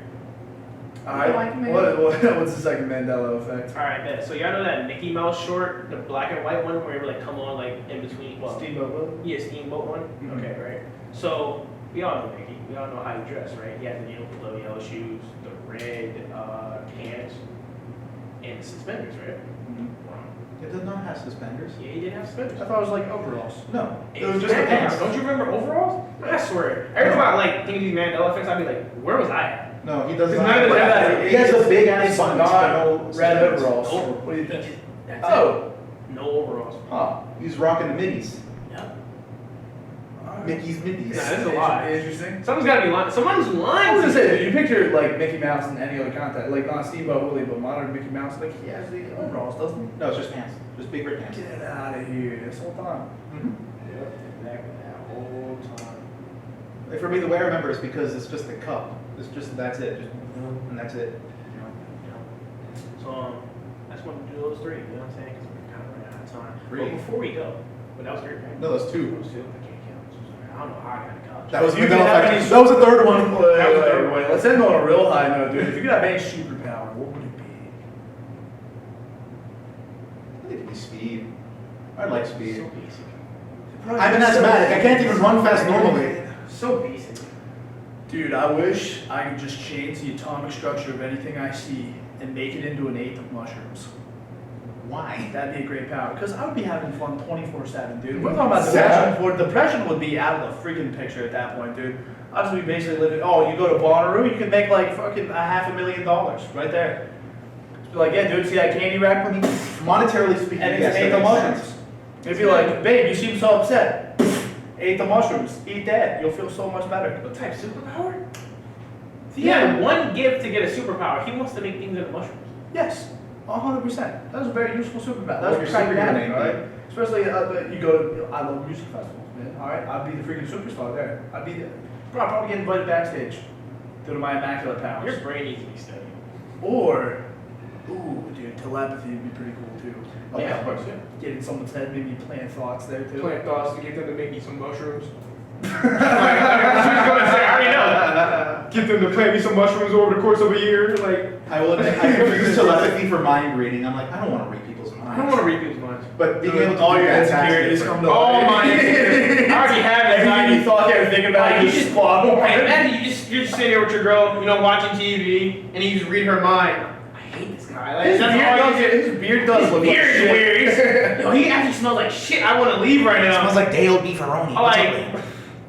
Alright, what's the second Mandela effect? All right, bet. So y'all know that Mickey Mouse short, the black and white one, where it would like come on like in between. Well, Steamboat Willie? yeah, Steamboat one. Mhm. Okay, right. So we all know Mickey. We all know how he dressed, right? He had the little yellow shoes, the red pants, and suspenders, right? It does not have suspenders. Yeah, he did have suspenders. I thought it was like overalls. No, it was just the Exactly. pants. Don't you remember overalls? I swear. Every time I like think of these Mandela effects, I'd be like, where was I at? No, he does It's not. not even that. He has a big ass It's bun. not red overalls. No. What do you think? That's Oh, it. No overalls. huh. He's rocking the middies. Yep. Mickey's middies. Nah, this is a lie. Interesting. Someone's gotta be lying. Someone's lying. I was to gonna you. say, you picture like Mickey Mouse in any other context, like not Steamboat Willie, but modern Mickey Mouse, like he has the overalls, doesn't he? No, it's just pants. Just big red pants. Get out of here, this whole time. Yep. Exactly. That whole time. Like, for me, the way I remember is because it's just the cup. It's just, that's it. Just, and that's it. You know? So I just wanted to do those three. You know what I'm saying? Because we're kind of running out of time. Three? But before we go, but that was three, right? No, that's two. Those two. I can't count. So sorry. I don't know how I got to college. That was You Mandela can have effect. any- That was the third one. Wait, let's end on a real high note, dude. If you could have any superpower, what would it be? I think it'd be speed. I like speed. So basic. I'm an asthmatic. I can't even run fast normally. So basic. Dude, I wish I could just change the atomic structure of anything I see and make it into an eighth of mushrooms. Why? That'd be a great power, because I would be having fun 24/7, dude. We're talking about Yeah. depression. Well, depression would be out of the freaking picture at that point, dude. I'd just be basically living. Oh, you go to Bonnaroo, you can make like fucking $500,000 right there. Just be like, yeah, dude, see that candy rack? I mean, monetarily speaking, And it's yes, an eighth that of makes mushrooms. sense. It'd be like, babe, you seem so upset. Eighth of mushrooms. Eat that. You'll feel so much better. What type of superpower? If he had one gift to get a superpower, he wants to make things into mushrooms. Yes, 100%. That was a very useful superpower. What That would was your pragmatic, superhero name be? right? Especially you go. I love music festivals, man. All right, I'd be the freaking superstar there. I'd be the. Bro, I'd probably get invited backstage due to my immaculate powers. Your brain needs to be studied. Or, ooh, dude, telepathy would be pretty cool too. Oh, Yeah, of course, yeah. Get in someone's head, maybe plant thoughts there too. Plant thoughts to get them to make me some mushrooms. I already know. Get them to plant me some mushrooms over the course of a year. Like, I will admit, I could use telepathy for mind reading. I'm like, I don't want to read people's minds. I don't want to read people's minds. But being able to all do your that, that's insecurities different. come to All light. my insecurities. I already have Everything you anxiety. thought you were thinking about, Like, you you just just swallow. Hey, imagine you're just sitting there with your girl, watching TV, and you just read her mind. I hate this guy. Like, His that's beard, all does, you his beard does look His like beard is shit. weird. Yo, he actually smells like shit. I want to leave right It now. smells like Dale Beefaroni. I'm like,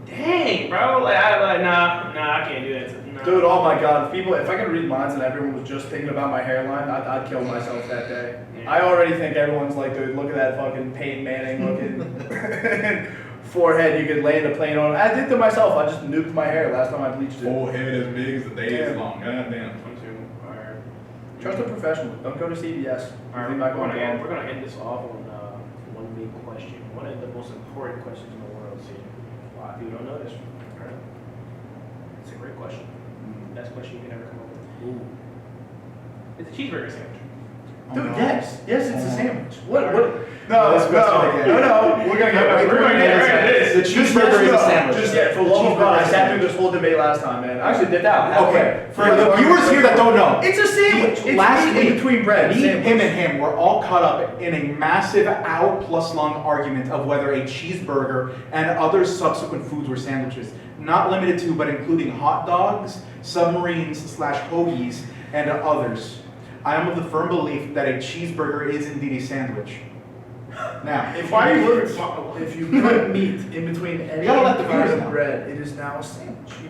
dang, bro. Like, nah, I can't do that. Nah. Dude, oh my god, if I could read minds and everyone was just thinking about my hairline, I'd kill myself that day. Yeah. I already think everyone's like, dude, look at that fucking Peyton Manning looking forehead you could land a plane on. I did to myself, I just nuked my hair last time I bleached it. Full head as big as the day is long. God damn. Alright. Trust a professional. Don't go to CVS. Alright, Leave we're my phone gonna alone. end this off on one big question. One of the most important questions in the world, see. A lot of people don't know this. Alright. It's a great question. Best question you can ever come up with. It's a cheeseburger sandwich. Dude, Oh, no. yes, it's a sandwich. What? No, that's what again. No, we're gonna get We're The cheeseburger is a sandwich. Just yet, for the love of God, I sat through this whole debate last time, man. I actually did that. Okay, for the viewers here that don't know, It's a sandwich. It's last meat in week, between bread. me, Sandwich. him, and him were all caught up in a massive hour-plus-long argument of whether a cheeseburger and other subsequent foods were sandwiches. Not limited to, but including hot dogs, submarines/hoagies, and others. I am of the firm belief that a cheeseburger is indeed a sandwich. Now, If Why you you put, if you put meat in between any gotta let the kind viewers of know. bread, it is now a sandwich. You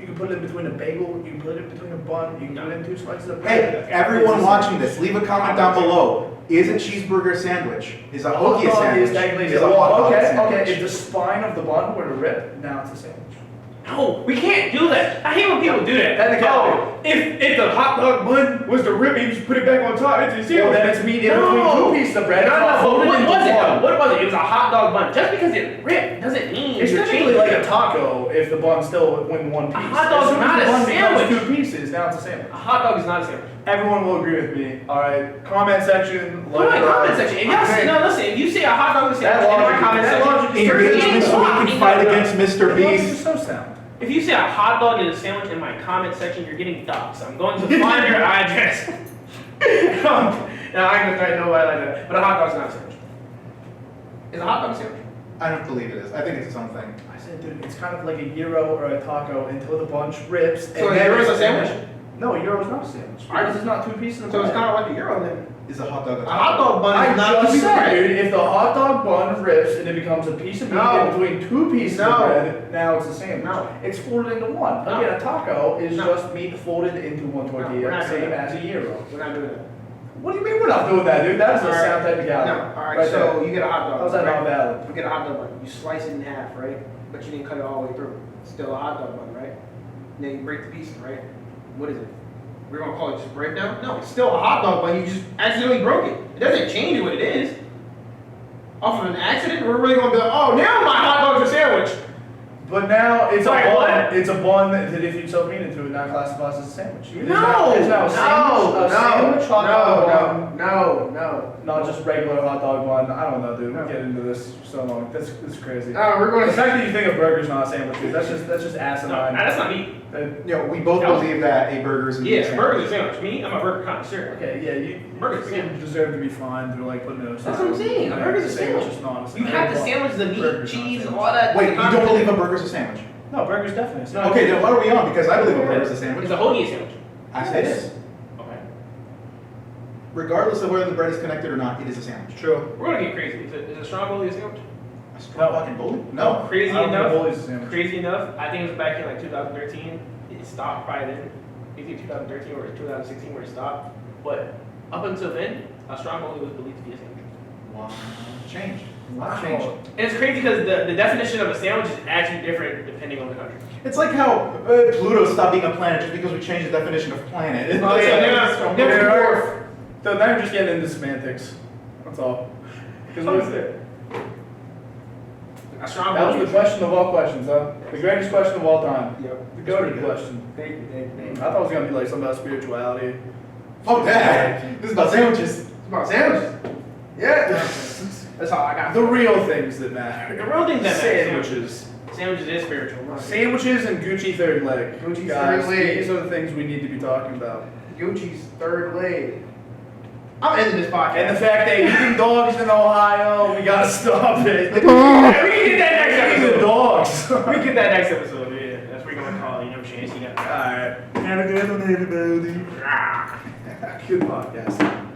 can put it in between a bagel, you can put it in between a bun, you can put it in 2 slices of hey, bread. everyone watching this, leave a comment down below. Is a cheeseburger a sandwich? Is a hoagie a sandwich? Is a hot dog a okay, sandwich? okay. If the spine of the bun were to rip, now it's a sandwich. No, we can't do that. I hate when people do that. Technicality. if the hot dog bun was the rib, you just put it back on top. It's a sandwich. Then it's meat in between two pieces of bread. No, It's not what folded was it into though? one. What was it? It was a hot dog bun. Just because it ripped doesn't mean It's you're technically changing like it. a taco if the bun's still in one piece. hot dog's As soon as not the a bun becomes sandwich. two pieces, now it's a sandwich. A hot dog is not a sandwich. Everyone will agree with me. All right, comment section. Go ahead, comment section. If y'all say, no, listen, if you say a hot dog is a That sandwich in my logic- comment that section, logic is you're very getting Engagement so we blocked. can fight against Mr. Your logic Beast. is so sound. If you say a hot dog is a sandwich in my comment section, you're getting doxxed. I'm going to find your address. No, I ain't gonna threaten nobody like that. But a hot dog's not a sandwich. Is a hot dog a sandwich? I don't believe it is. I think it's its own thing. I said, dude, it's kind of like a gyro or a taco until the bunch rips. So a gyro is a sandwich? No, a gyro is not a sandwich. Alright. Because it's not two pieces of So it's bread. kind of like a gyro then. Is a hot dog A hot dog bun I is not just two said, bread. dude, if the hot dog bun rips and it becomes a piece of meat No. in between two pieces No. of bread, now it's a sandwich. No. It's folded into one. No. Again, a taco is No. just meat folded into one we're tortilla, not doing same that. as a gyro. We're not doing that. What do you mean we're not doing that, dude? That's a Alright. sound technicality. No, alright, Right so there. you get a hot dog. How's that right? not valid? You get a hot dog bun. You slice it in half, right? But you didn't cut it all the way through. It's still a hot dog bun, right? And then you break the pieces, right? What is it? We're gonna call it just breakdown? No, it's still a hot dog bun. You just accidentally broke it. It doesn't change what it is. Off of an accident, we're really gonna be like, oh, now my hot dog's a sandwich. But now it's Sorry, a bun. what? It's a bun that if you soak meat into it, now classifies as a sandwich. It's No, now, it's now a sandwich hot dog bun, no. not just regular hot dog bun. I don't know, dude. No. We get into this so long. That's crazy. We're The gonna fact that you think a burger's not a sandwich, dude, that's just No, asinine. that's not me. You know, we both No. believe that a burger is a meat Yeah, sandwich. burger's a sandwich. Me, I'm a burger connoisseur. Okay, yeah, you Burger's a sandwich. deserve to be fined for like putting it aside. That's what I'm saying. A burger's a sandwich. is not a You sandwich. have to sandwich the meat, Burger's not a cheese, sandwich. all that. Wait, you don't believe a burger's a sandwich? No, burger's definitely a sandwich. Okay, then what are we on? Because I believe a burger's a sandwich. Is a hoagie a sandwich? I say it is. Okay. Regardless of whether the bread is connected or not, it is a sandwich. True. We're gonna get crazy. Is a strong bully a sandwich? A strong fucking bully? No. Crazy I don't think enough. bully's a sandwich. Crazy enough. I think it was back in like 2013. It stopped probably then. Either 2013 or 2016 where it stopped. But up until then, a strong bully was believed to be a sandwich. Wow. Changed. Wow. Changed. And it's crazy because the definition of a sandwich is actually different depending on the country. It's like how Pluto stopped being a planet just because we changed the definition of planet. It's Oh, like- yeah, Yeah, yeah. right. So now you're just getting into semantics. That's all. Because A strong that was bully. the question of all questions, huh? The greatest question of all time. Yep. The go-to question. Thank you. I thought it was gonna be like something about spirituality. Fuck that. This is about sandwiches. It's about sandwiches. Yeah. That's all I got. The real things that matter. The real things that matter. Sandwiches. Sandwiches is spiritual. Sandwiches and Gucci third leg. Gucci Guys, third leg. these are the things we need to be talking about. Gucci's third leg. I'm ending this podcast. And the fact that eating dogs in Ohio, we gotta stop it. we can get that next Eating the episode. dogs. We can get that next episode. Yeah, that's what we're gonna call it. You know what I'm saying? So you got. Alright. Have a good one, everybody. Good podcast.